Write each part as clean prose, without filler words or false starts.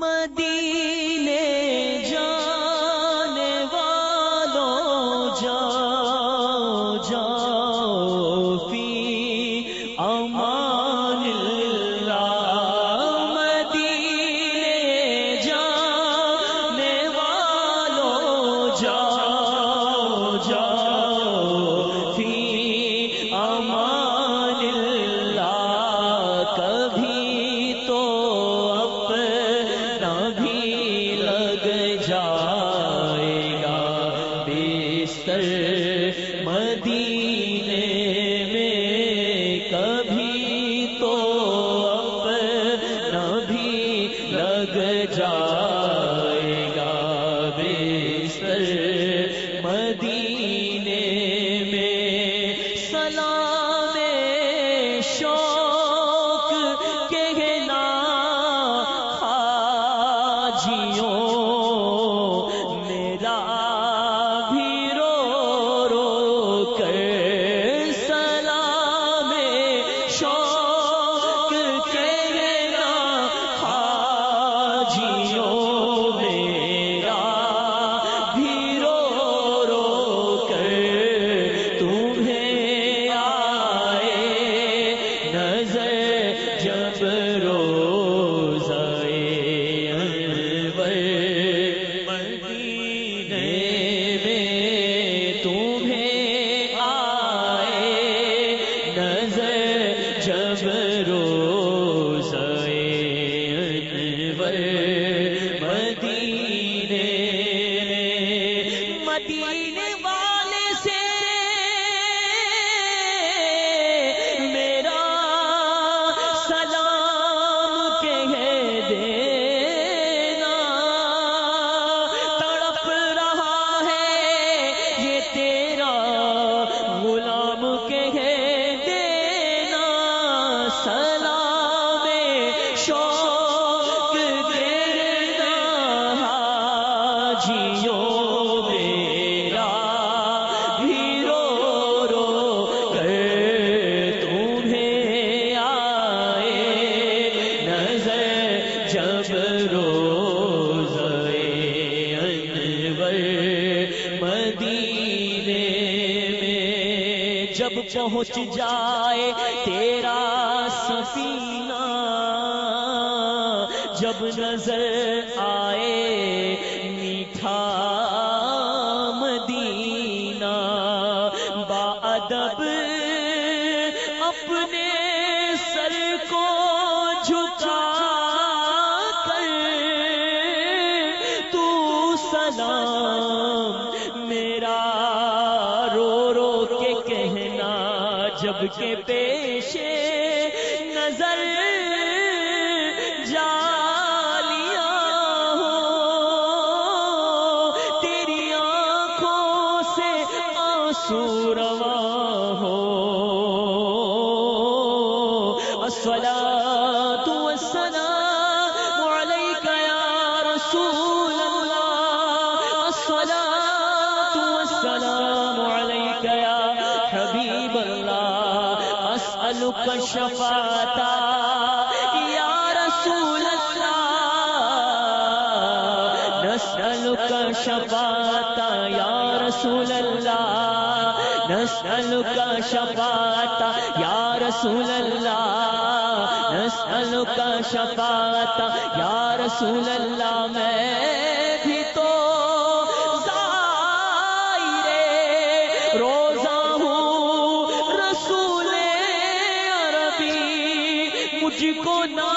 مدینے جانے والوں جاؤ جاؤ فی امان اللہ، مدینے جانے والوں جاؤ جاؤ فی امان اللہ، کبھی تو جائے گا بستر مدینے میں، کبھی تو اپنا بھی لگ جائے گا بستر مدینے میں۔ سلام شوق کہنا حاجیوں، مدینے والے سے میرا سلام کہہ دینا، تڑپ رہا ہے یہ تیرا غلام کہہ دینا، سلام شوق دینا حاجیوں، مدینے میں جب پہنچ جائے تیرا سفینہ، جب نظر آئے میٹھا مدینہ، باادب اپنے سر کو جھکا کر تو سلام میرا رو رو کے کہنا، جب کہ پیش نظر جالیاں ہو تیری آنکھوں سے آنسو رواں ہو، الصلاۃ والسلام علیک یا رسول اللہ، الصلاۃ والسلام علیک یا حبیب اللہ، اسألک الشفاعۃ یا رسول اللہ، نسألک الشفاعۃ یا رسول اللہ، نسألک الشفاعۃ یا رسول اللہ، نسألک الشفاعۃ یا رسول اللہ۔ میں بھی تو روزہ ہوں رسول عربی، مجھ کو نہ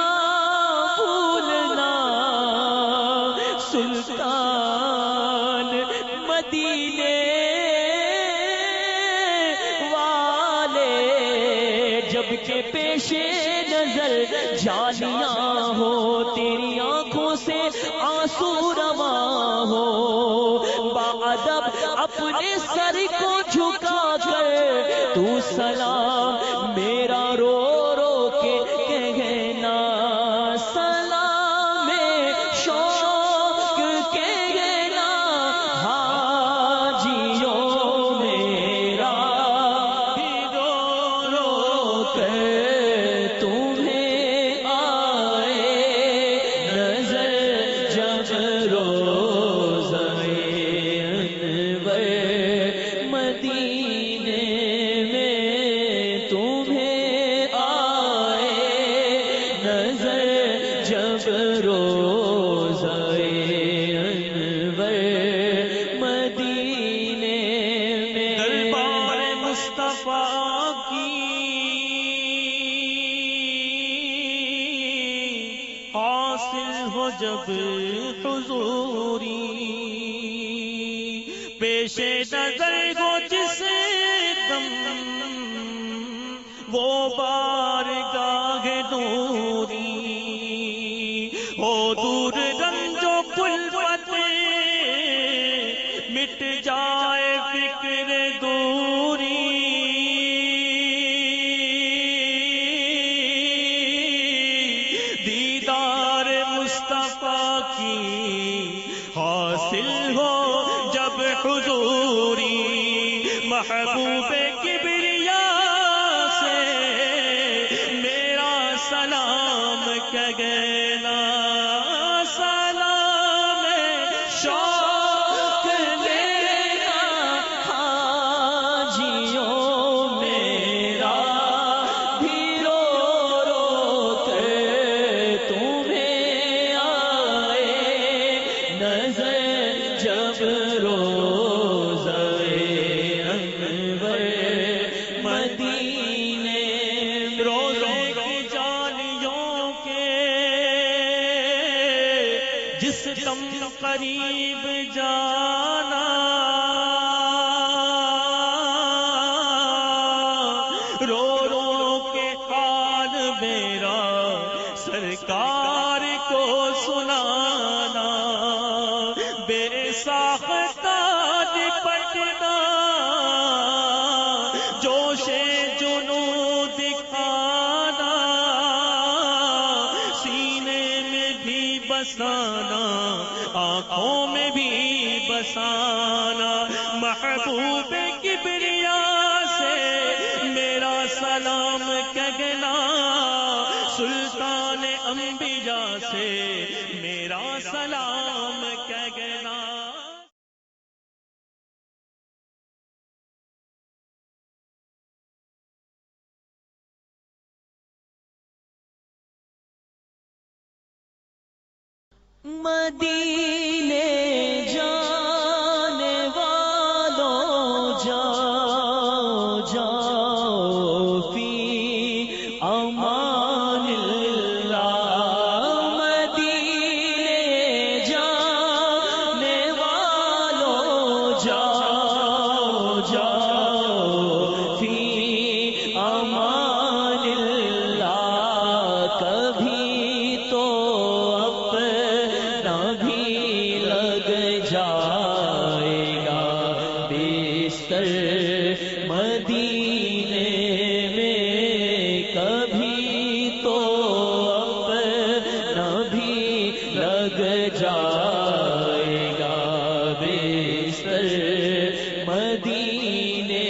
بھولنا، سلطان مدینے والے، جب کہ پیش نظر جالیاں ہو تیری آنکھوں سے آنسو رواں ہو، باادب اپنے سر کو جھکا کر تو سلام میرا رو رو کے کہنا، سلام شوق کہنا حاجیوں، میرا بھی رو رو کر تمہیں آئے جب روزائے انور مدینے میں دربار مصطفیٰ کی حاصل ہو جب حضوری، پیش نظر ہو جس دم وہ بارگاہ نوری، ہو دور رنج و کلفت مٹ جائے فکر دوری، دیدار مصطفیٰ کی حاصل ہو جب حضوری، محبوب کبریا سے میرا سلام کہنا، سلام شوق لینا حاجیوں میرا بھی رو رو کر تمہیں آئے نظر جب روزائے انور مدینے روزے کی جالیوں کے جس دم قریب جانا، رو رو کے حال میرا سرکار کو سنانا، بے ساختہ لپٹنا جوش جنو دکھانا، سینے میں بھی بسانا آنکھوں میں بھی بسانا، محبوب کبریا سے میرا سلام کہنا، سلطان انبیاء سے میرا سلام کہنا۔ مدینے جانے والوں جاؤ جاؤ فی امان اللہ، مدینے جانے والوں جاؤ جاؤ فی امان اللہ، کبھی تو بھی لگ جائے گا بستر مدینے میں، کبھی تو اپنا بھی لگ جائے گا بستر مدینے